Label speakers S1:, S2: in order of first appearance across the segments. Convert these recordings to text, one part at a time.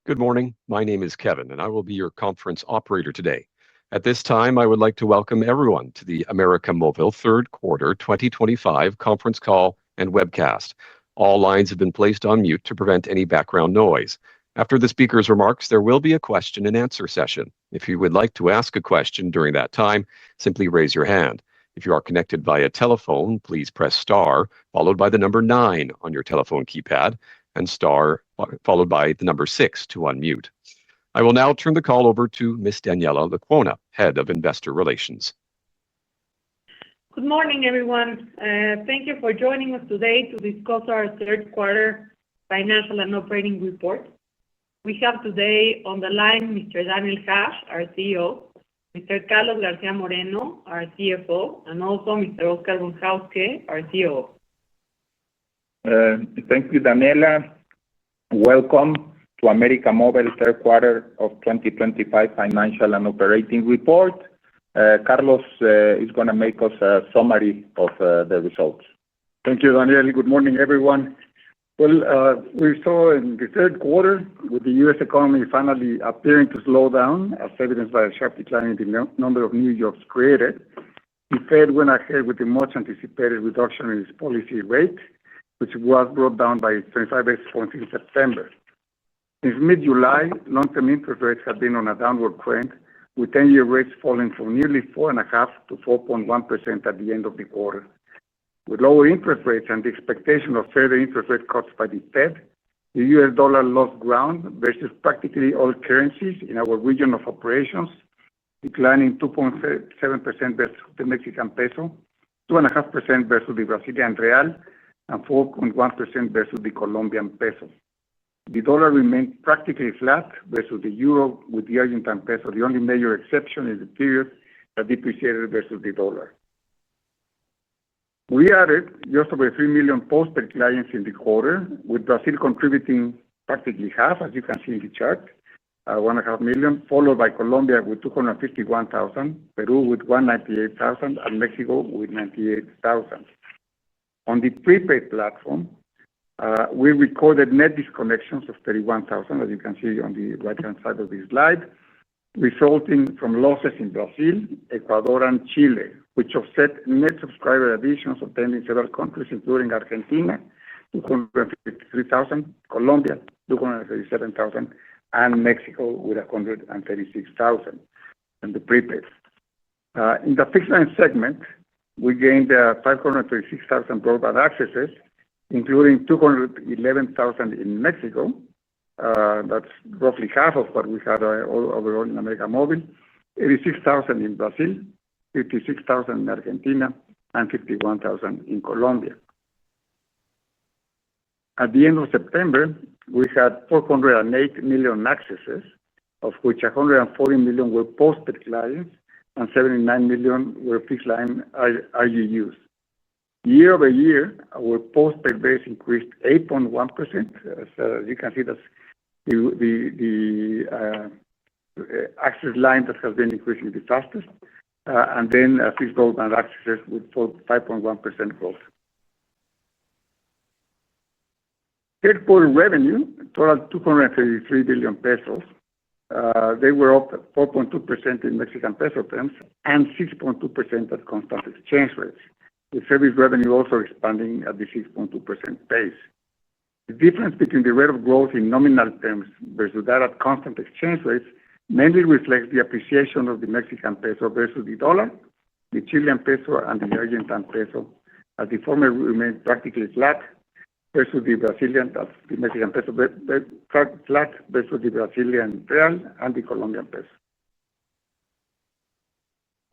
S1: Good morning. My name is Kevin, and I will be your conference operator today. At this time, I would like to welcome everyone to the América Móvil Third Quarter 2025 conference call and webcast. All lines have been placed on mute to prevent any background noise. After the speaker's remarks, there will be a question-and-answer session. If you would like to ask a question during that time, simply raise your hand. If you are connected via telephone, please press star, followed by the number 9 on your telephone keypad, and star followed by the number 6 to unmute. I will now turn the call over to Ms. Daniela Lecuona, Head of Investor Relations.
S2: Good morning, everyone. Thank you for joining us today to discuss our third quarter financial and operating report. We have today on the line Mr. Daniel Hajj, our CEO, Mr. Carlos García Moreno, our CFO, and also Mr. Oscar Von Hauske, our COO.
S3: Thank you, Daniela. Welcome to América Móvil third quarter of 2025 financial and operating report. Carlos is going to make us a summary of the results.
S4: Thank you, Daniel. Good morning, everyone. Well, we saw in the third quarter, with the U.S. economy finally appearing to slow down, as evidenced by a sharp decline in the number of new jobs created, the Fed went ahead with the much anticipated reduction in its policy rate, which was brought down by 25 basis points in September. Since mid-July, long-term interest rates have been on a downward trend, with 10-year rates falling from nearly 4.5% to 4.1% at the end of the quarter. With lower interest rates and the expectation of further interest rate cuts by the Fed, the U.S. dollar lost ground versus practically all currencies in our region of operations, declining 2.7% versus the Mexican peso, 2.5% versus the Brazilian real, and 4.1% versus the Colombian peso. The dollar remained practically flat versus the euro, with the Argentine peso the only major exception in the period that depreciated versus the dollar. We added just over 3 million postpaid clients in the quarter, with Brazil contributing practically half, as you can see in the chart, 1.5 million, followed by Colombia with 251,000, Peru with 198,000, and Mexico with 98,000. On the prepaid platform, we recorded net disconnections of 31,000, as you can see on the right-hand side of this slide, resulting from losses in Brazil, Ecuador, and Chile, which offset net subscriber additions obtained in several countries, including Argentina, 253,000, Colombia, 237,000, and Mexico with 136,000 in the prepaid. In the fixed line segment, we gained 536,000 broadband accesses, including 211,000 in Mexico. That's roughly half of what we had overall in América Móvil, 86,000 in Brazil, 56,000 in Argentina, and 51,000 in Colombia. At the end of September, we had 408 million accesses, of which 140 million were postpaid clients and 79 million were fixed line RGUs. Year over year, our postpaid base increased 8.1%. As you can see, that's the access line that has been increasing the fastest, and then fixed broadband accesses with 5.1% growth. Third quarter revenue totaled 233 billion pesos. They were up 4.2% in Mexican peso terms and 6.2% at constant exchange rates, with service revenue also expanding at the 6.2% pace. The difference between the rate of growth in nominal terms versus that at constant exchange rates mainly reflects the appreciation of the Mexican peso versus the dollar, the Chilean peso, and the Argentine peso, as the former remained practically flat versus the Brazilian, that's the Mexican peso, flat versus the Brazilian real and the Colombian peso.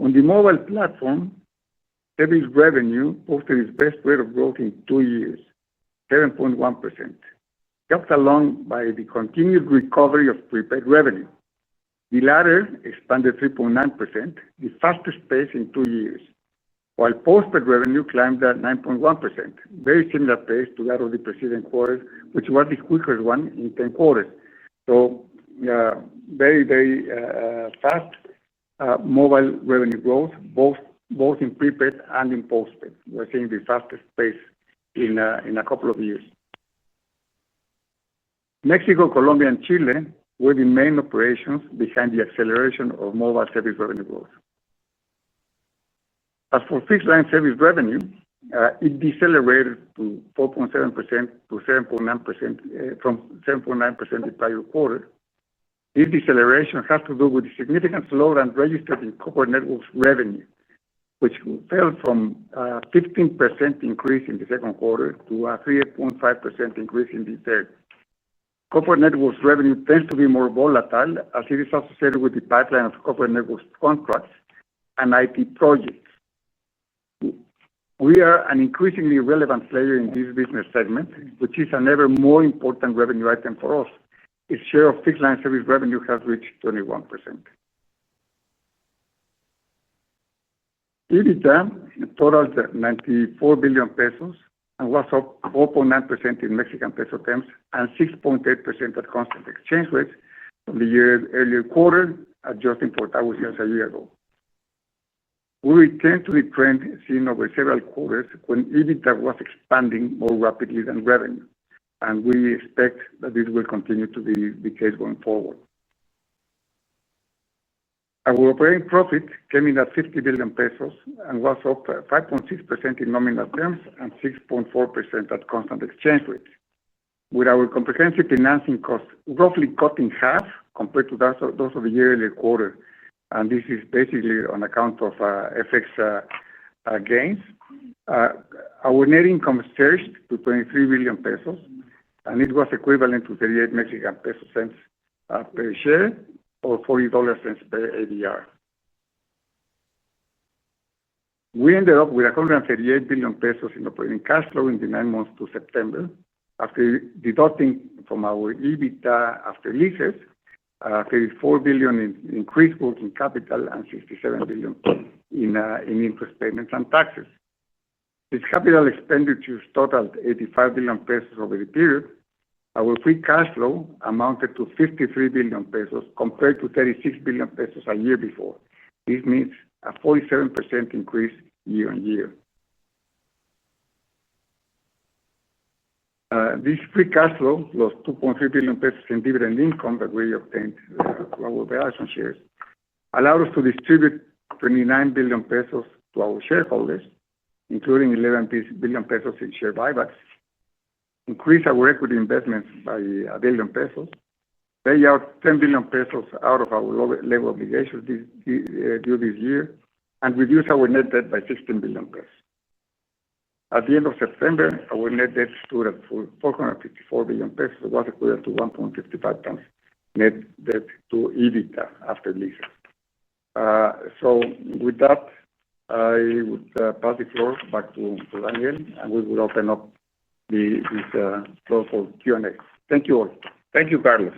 S4: On the mobile platform, service revenue posted its best rate of growth in 2 years, 7.1%, helped along by the continued recovery of prepaid revenue. The latter expanded 3.9%, the fastest pace in 2 years, while postpaid revenue climbed at 9.1%, very similar pace to that of the preceding quarter, which was the quickest one in 10 quarters. So, very, very fast mobile revenue growth, both in prepaid and in postpaid. We're seeing the fastest pace in a couple of years. Mexico, Colombia, and Chile were the main operations behind the acceleration of mobile service revenue growth. As for fixed line service revenue, it decelerated to 4.7% to 7.9% from 7.9% the prior quarter. This deceleration has to do with the significant slowdown registered in corporate networks revenue, which fell from a 15% increase in the second quarter to a 3.5% increase in the third. Corporate networks revenue tends to be more volatile as it is associated with the pipeline of corporate networks contracts and IT projects. We are an increasingly relevant player in this business segment, which is an ever more important revenue item for us. Its share of fixed line service revenue has reached 21%. EBITDA totaled 94 billion pesos and was up 4.9% in Mexican peso terms and 6.8% at constant exchange rates from the earlier quarter, adjusting for tower sales a year ago. We returned to the trend seen over several quarters when EBITDA was expanding more rapidly than revenue, and we expect that this will continue to be the case going forward. Our operating profit came in at 50 billion pesos and was up 5.6% in nominal terms and 6.4% at constant exchange rates, with our comprehensive financing costs roughly cut in half compared to those of the earlier quarter. And this is basically on account of FX gains. Our net income surged to 23 billion pesos, and it was equivalent to 38 Mexican peso cents per share, or $40 per ADR. We ended up with 138 billion pesos in operating cash flow in the 9 months to September, after deducting from our EBITDA after leases, 34 billion in increased working capital and 67 billion in interest payments and taxes. These capital expenditures totaled 85 billion pesos over the period. Our free cash flow amounted to 53 billion pesos compared to 36 billion pesos a year before. This means a 47% increase year on year. This free cash flow plus 2.3 billion pesos in dividend income that we obtained from our Verizon shares allowed us to distribute 29 billion pesos to our shareholders, including 11 billion pesos in share buybacks, increase our equity investments by 1 billion pesos, pay out 10 billion pesos out of our labor obligations due this year, and reduce our net debt by 16 billion pesos. At the end of September, our net debt stood at 454 billion pesos, was equivalent to 1.55 times net debt to EBITDA after leases. So with that, I would pass the floor back to Daniel, and we will open up this floor for Q&A. Thank you all.
S3: Thank you, Carlos.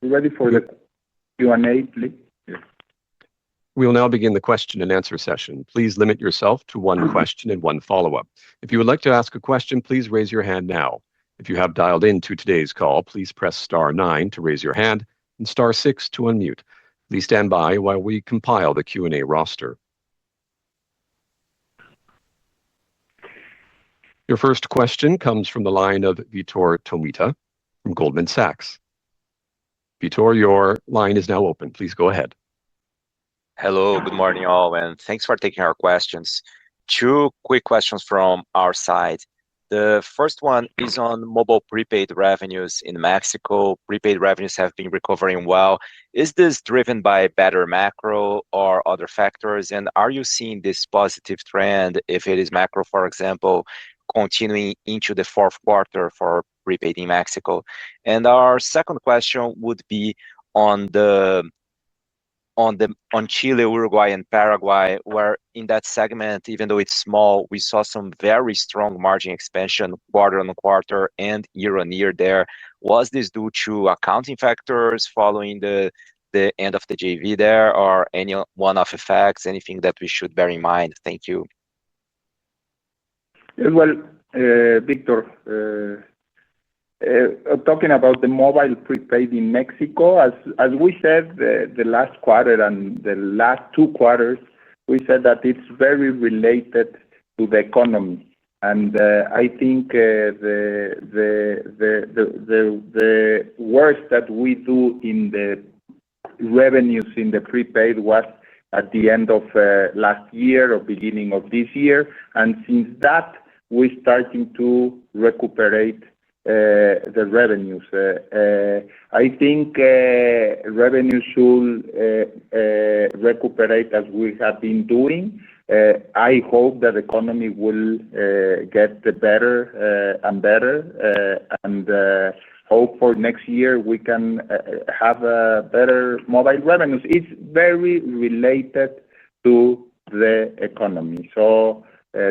S3: You ready for the Q&A, please?
S1: Yeah. We will now begin the question and answer session. Please limit yourself to one question and one follow-up. If you would like to ask a question, please raise your hand now. If you have dialed into today's call, please press *9 to raise your hand and *6 to unmute. Please stand by while we compile the Q&A roster. Your first question comes from the line of Vitor Tomita from Goldman Sachs. Vitor, your line is now open. Please go ahead.
S5: Hello, good morning all, and thanks for taking our questions. Two quick questions from our side. The first one is on mobile prepaid revenues in Mexico. Prepaid revenues have been recovering well. Is this driven by better macro or other factors? And are you seeing this positive trend, if it is macro, for example, continuing into the fourth quarter for prepaid in Mexico? And our second question would be on Chile, Uruguay, and Paraguay, where in that segment, even though it's small, we saw some very strong margin expansion quarter on quarter and year on year there. Was this due to accounting factors following the end of the JV there, or any one-off effects, anything that we should bear in mind? Thank you.
S3: Well, Victor, talking about the mobile prepaid in Mexico, as we said, the last quarter and the last 2 quarters, we said that it's very related to the economy. And I think the worst that we do in the revenues in the prepaid was at the end of last year or beginning of this year. And since that, we're starting to recuperate the revenues. I think revenue should recuperate as we have been doing. I hope that the economy will get better and better, and hope for next year we can have better mobile revenues. It's very related to the economy. So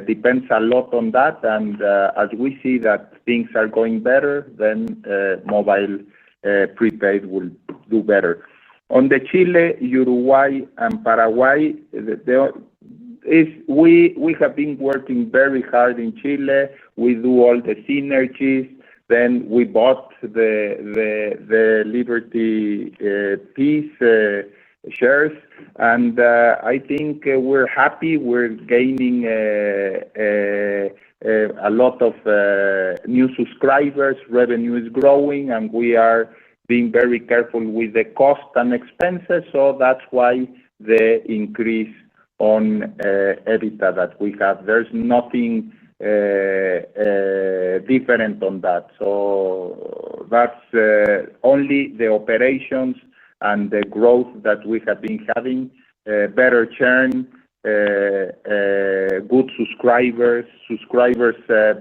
S3: depends a lot on that, and as we see that things are going better, then mobile prepaid will do better. On the Chile, Uruguay, and Paraguay, we have been working very hard in Chile. We do all the synergies. Then we bought the Liberty piece shares, and I think we're happy. We're gaining a lot of new subscribers. Revenue is growing, and we are being very careful with the cost and expenses. So that's why the increase on EBITDA that we have. There's nothing different on that. So that's only the operations and the growth that we have been having, better churn, good subscribers,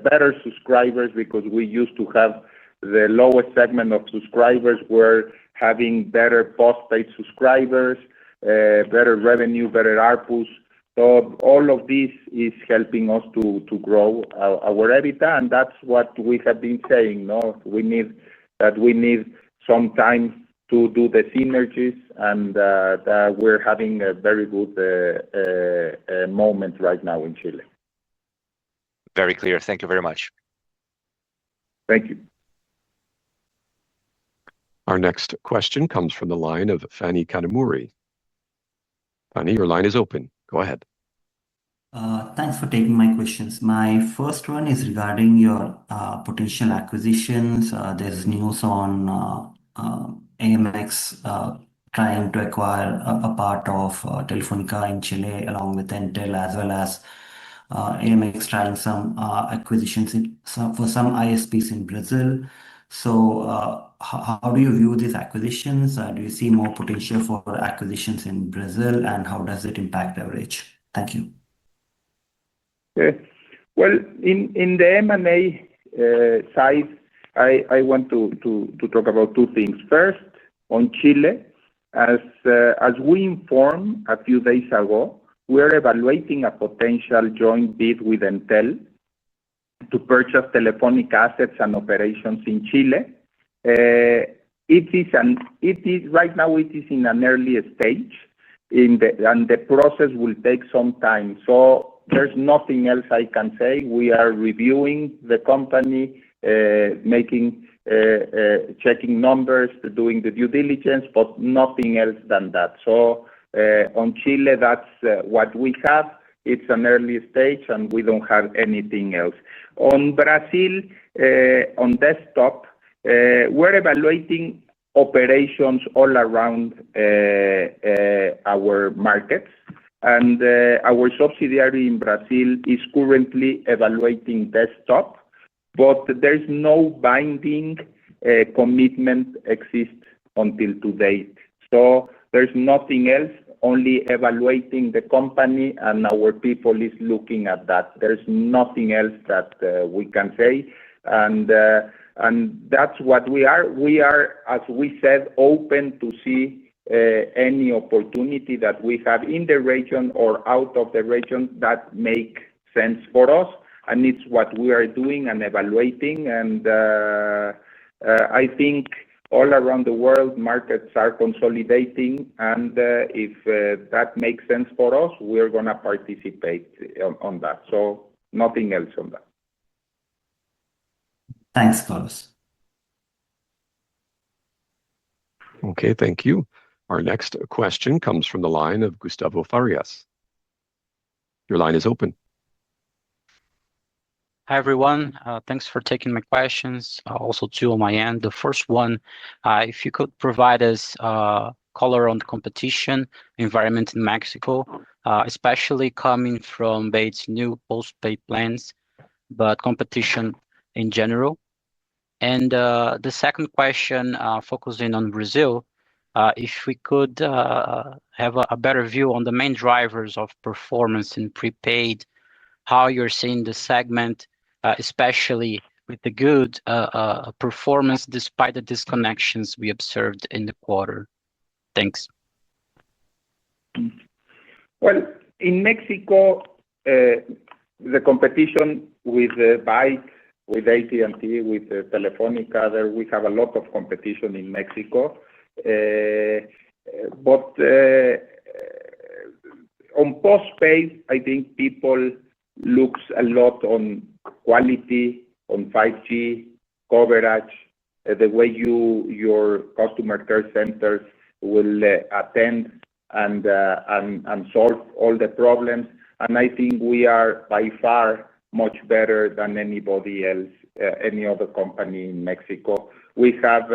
S3: better subscribers, because we used to have the lowest segment of subscribers. We're having better postpaid subscribers, better revenue, better ARPUs. So all of this is helping us to grow our EBITDA, and that's what we have been saying. No, we need some time to do the synergies, and we're having a very good moment right now in Chile.
S5: Very clear. Thank you very much.
S3: Thank you.
S1: Our next question comes from the line of Fanny Kanamuri. Fanny, your line is open. Go ahead.
S6: Thanks for taking my questions. My first one is regarding your potential acquisitions. There's news on AMX trying to acquire a part of Telefónica in Chile along with Entel, as well as AMX trying some acquisitions for some ISPs in Brazil. So how do you view these acquisitions? Do you see more potential for acquisitions in Brazil, and how does it impact average? Thank you.
S3: Well, in the M&A side, I want to talk about two things. First, on Chile, as we informed a few days ago, we're evaluating a potential joint bid with Entel to purchase Telefónica assets and operations in Chile. Right now it is in an early stage, and the process will take some time. So there's nothing else I can say. We are reviewing the company, checking numbers, doing the due diligence, but nothing else than that. So on Chile, that's what we have. It's an early stage, and we don't have anything else. On Brazil, on desktop, we're evaluating operations all around our markets. And our subsidiary in Brazil is currently evaluating desktop, but there's no binding commitment exists until to date. So there's nothing else, only evaluating the company, and our people is looking at that. There's nothing else that we can say, and that's what we are. We are, as we said, open to see any opportunity that we have in the region or out of the region that make sense for us, and it's what we are doing and evaluating. And I think all around the world, markets are consolidating, and if that makes sense for us, we're going to participate on that. So nothing else on that.
S6: Thanks, Carlos.
S1: Okay, thank you. Our next question comes from the line of Gustavo Farias. Your line is open.
S7: Hi, everyone. Thanks for taking my questions. Also two on my end. The first one, if you could provide us color on the competition environment in Mexico, especially coming from Bait's new postpaid plans, but competition in general. And the second question, focusing on Brazil, if we could have a better view on the main drivers of performance in prepaid, how you're seeing the segment, especially with the good performance despite the disconnections we observed in the quarter. Thanks.
S3: Well, in Mexico, the competition with Byte, with AT&T, with Telefónica, there we have a lot of competition in Mexico. But on postpaid, I think people looks a lot on quality, on 5G coverage, the way your customer care centers will attend and solve all the problems. And I think we are by far much better than anybody else, any other company in Mexico. We have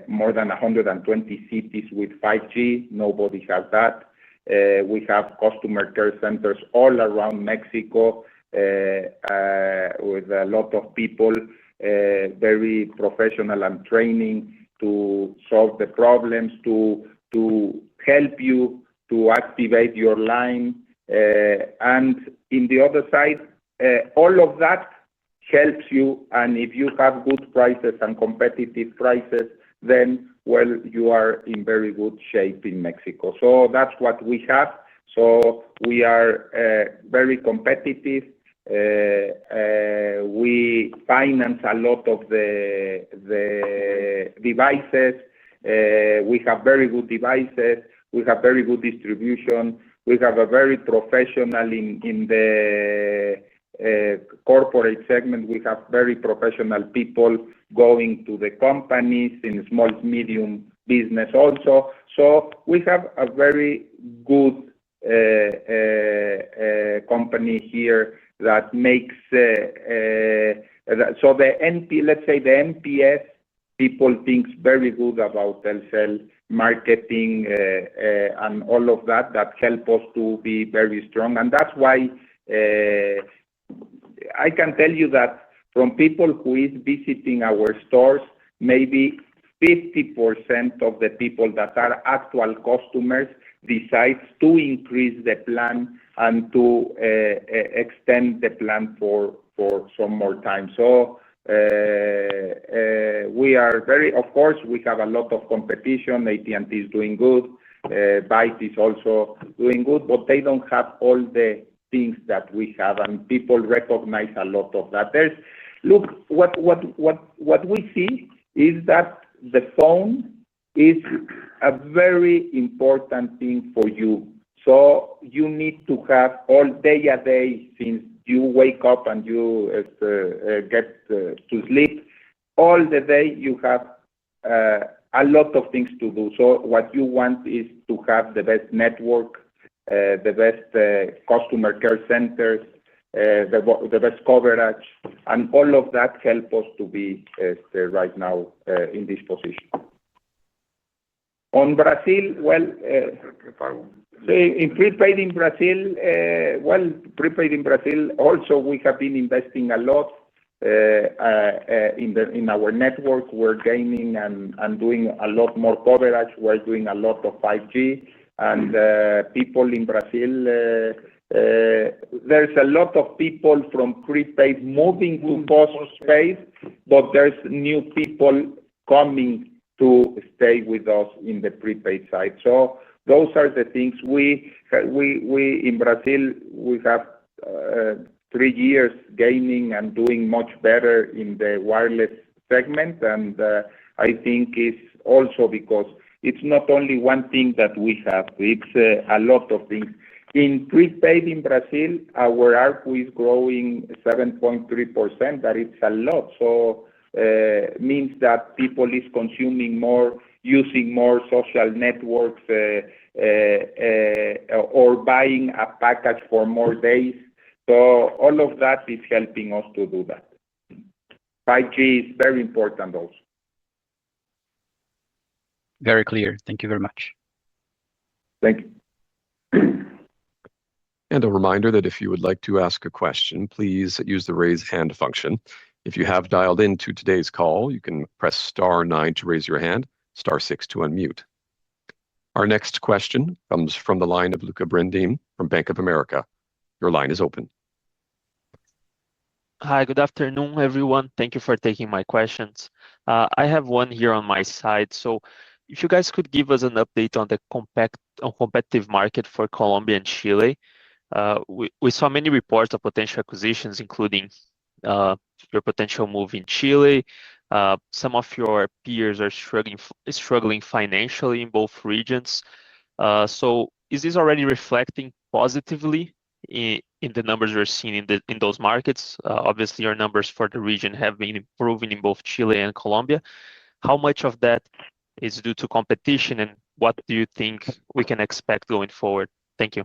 S3: more than 120 cities with 5G. Nobody has that. We have customer care centers all around Mexico with a lot of people, very professional and training to solve the problems, to help you to activate your line. And in the other side, all of that helps you. And if you have good prices and competitive prices, then, well, you are in very good shape in Mexico. So that's what we have. So we are very competitive. We finance a lot of the devices. We have very good devices. We have very good distribution. We have a very professional in the corporate segment. We have very professional people going to the companies in small, medium business also. So we have a very good company here that makes, so the let's say the NPS, people thinks very good about Telcel marketing and all of that help us to be very strong. And that's why I can tell you that from people who is visiting our stores, maybe 50% of the people that are actual customers decides to increase the plan and to extend the plan for some more time. So we are very, of course, we have a lot of competition. AT&T is doing good. Byte is also doing good, but they don't have all the things that we have, and people recognize a lot of that. Look, what we see is that the phone is a very important thing for you. So you need to have all day a day, since you wake up and you get to sleep, all the day you have a lot of things to do. So what you want is to have the best network, the best customer care centers, the best coverage, and all of that help us to be right now in this position. On Brazil, well, in prepaid in Brazil, prepaid in Brazil also we have been investing a lot in our network. We're gaining and doing a lot more coverage. We're doing a lot of 5G, and people in Brazil, there's a lot of people from prepaid moving to postpaid, but there's new people coming to stay with us in the prepaid side. So those are the things we in Brazil, we have 3 years gaining and doing much better in the wireless segment. And I think it's also because it's not only one thing that we have, it's a lot of things. In prepaid in Brazil, our ARPU is growing 7.3%, that it's a lot. So means that people is consuming more, using more social networks, or buying a package for more days. So all of that is helping us to do that. 5G is very important also.
S7: Very clear. Thank you very much.
S3: Thank you.
S1: And a reminder that if you would like to ask a question, please use the raise hand function. If you have dialed into today's call, you can press *9 to raise your hand, *6 to unmute. Our next question comes from the line of Luca Brendim from Bank of America. Your line is open.
S8: Hi, good afternoon, everyone. Thank you for taking my questions. I have one here on my side. So if you guys could give us an update on the competitive market for Colombia and Chile. We saw many reports of potential acquisitions, including your potential move in Chile. Some of your peers are struggling financially in both regions. So is this already reflecting positively in the numbers you're seeing in those markets? Obviously, your numbers for the region have been improving in both Chile and Colombia. How much of that is due to competition, and what do you think we can expect going forward? Thank you.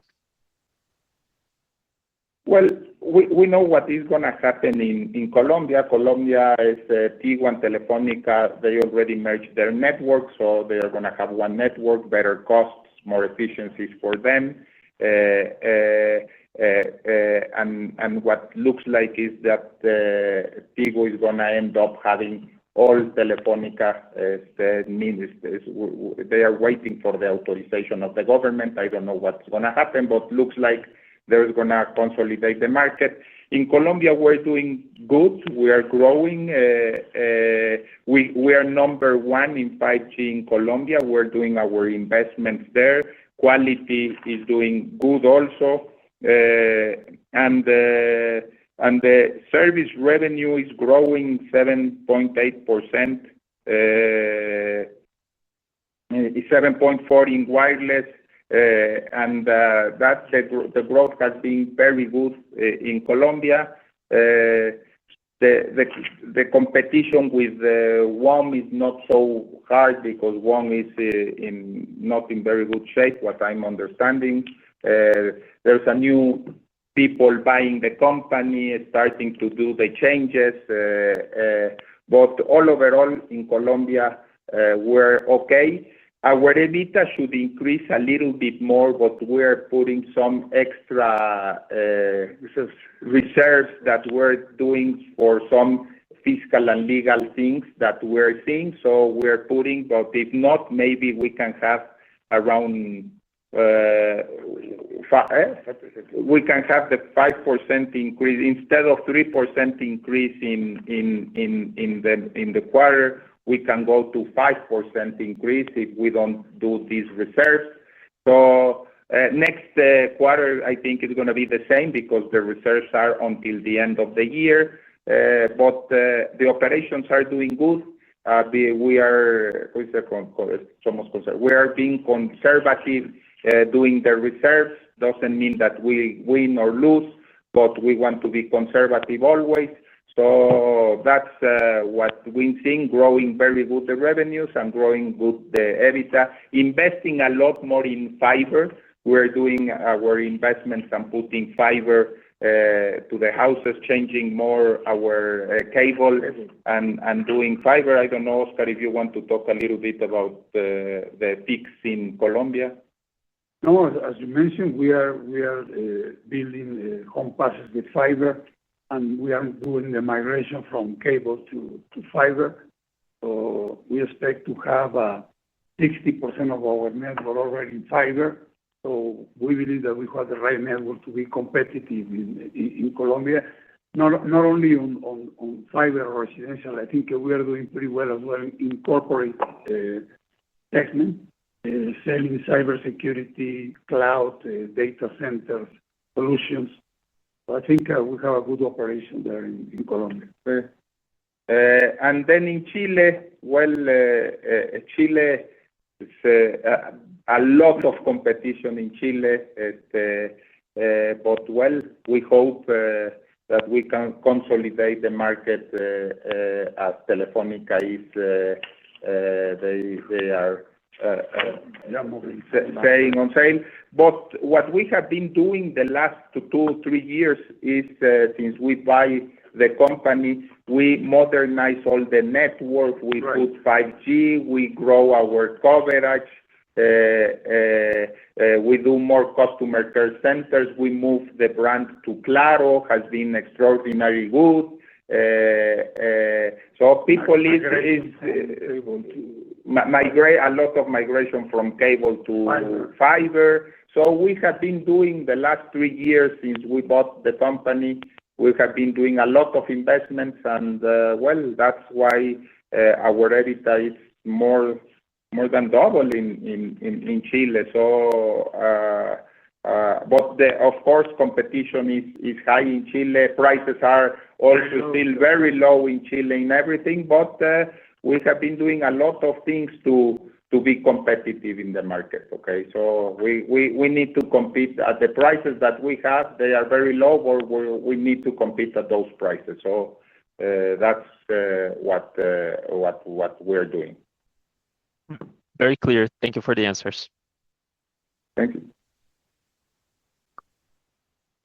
S3: Well, we know what is going to happen in Colombia. Colombia is Tigo and Telefónica. They already merged their network, so they are going to have one network, better costs, more efficiencies for them. And what looks like is that Tigo is going to end up having all Telefónica. They are waiting for the authorization of the government. I don't know what's going to happen, but looks like they're going to consolidate the market. In Colombia, we're doing good. We are growing. We are number one in 5G in Colombia. We're doing our investments there. Quality is doing good also. And the service revenue is growing 7.8%. 7.4% in wireless. And that the growth has been very good in Colombia. The competition with WOM is not so hard because WOM is not in very good shape, what I'm understanding. There's a new people buying the company, starting to do the changes. But overall in Colombia, we're okay. Our EBITDA should increase a little bit more, but we're putting some extra reserves that we're doing for some fiscal and legal things that we're seeing. So we're putting, but if not, maybe we can have around, we can have the 5% increase instead of 3% increase in the quarter. We can go to 5% increase if we don't do these reserves. So next quarter, I think it's going to be the same because the reserves are until the end of the year. But the operations are doing good. We are being conservative doing the reserves. Doesn't mean that we win or lose, but we want to be conservative always. So that's what we're seeing, growing very good the revenues and growing good the EBITDA. Investing a lot more in fiber. We're doing our investments and putting fiber to the houses, changing more our cable and doing fiber. I don't know, Oscar, if you want to talk a little bit about the fix in Colombia.
S4: No, as you mentioned, we are building home passes with fiber, and we are doing the migration from cable to fiber. So we expect to have 60% of our network already in fiber. So we believe that we have the right network to be competitive in Colombia, not only on fiber or residential. I think we are doing pretty well as well in corporate segment, selling cybersecurity, cloud, data centers, solutions. So I think we have a good operation there in Colombia.
S3: And then in Chile, well, Chile is a lot of competition in Chile, but well, we hope that we can consolidate the market as Telefónica is. They are saying on sale. But what we have been doing the last 2-3 years is, since we buy the company, we modernize all the network, we put 5G, we grow our coverage, we do more customer care centers, we move the brand to Claro, has been extraordinarily good. So people migrate a lot of migration from cable to fiber. So we have been doing the last 3 years since we bought the company. We have been doing a lot of investments, and well, that's why our EBITDA is more than double in Chile. So, but of course, competition is high in Chile. Prices are also still very low in Chile in everything, but we have been doing a lot of things to be competitive in the market. Okay, so we need to compete at the prices that we have. They are very low, but we need to compete at those prices. So that's what we're doing.
S8: Very clear. Thank you for the answers.
S3: Thank you.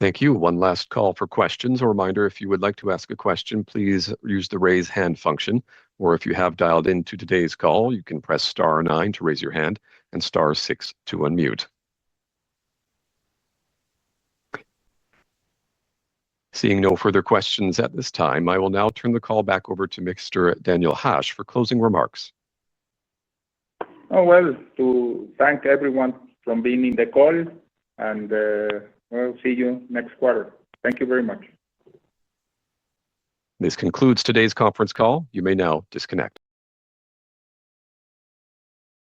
S1: Thank you. One last call for questions. A reminder, if you would like to ask a question, please use the raise hand function. Or if you have dialed into today's call, you can press *9 to raise your hand and *6 to unmute. Seeing no further questions at this time, I will now turn the call back over to Mr. Daniel Hajj for closing remarks.
S3: Oh, well, to thank everyone for being in the call, and we'll see you next quarter. Thank you very much.
S1: This concludes today's conference call. You may now disconnect.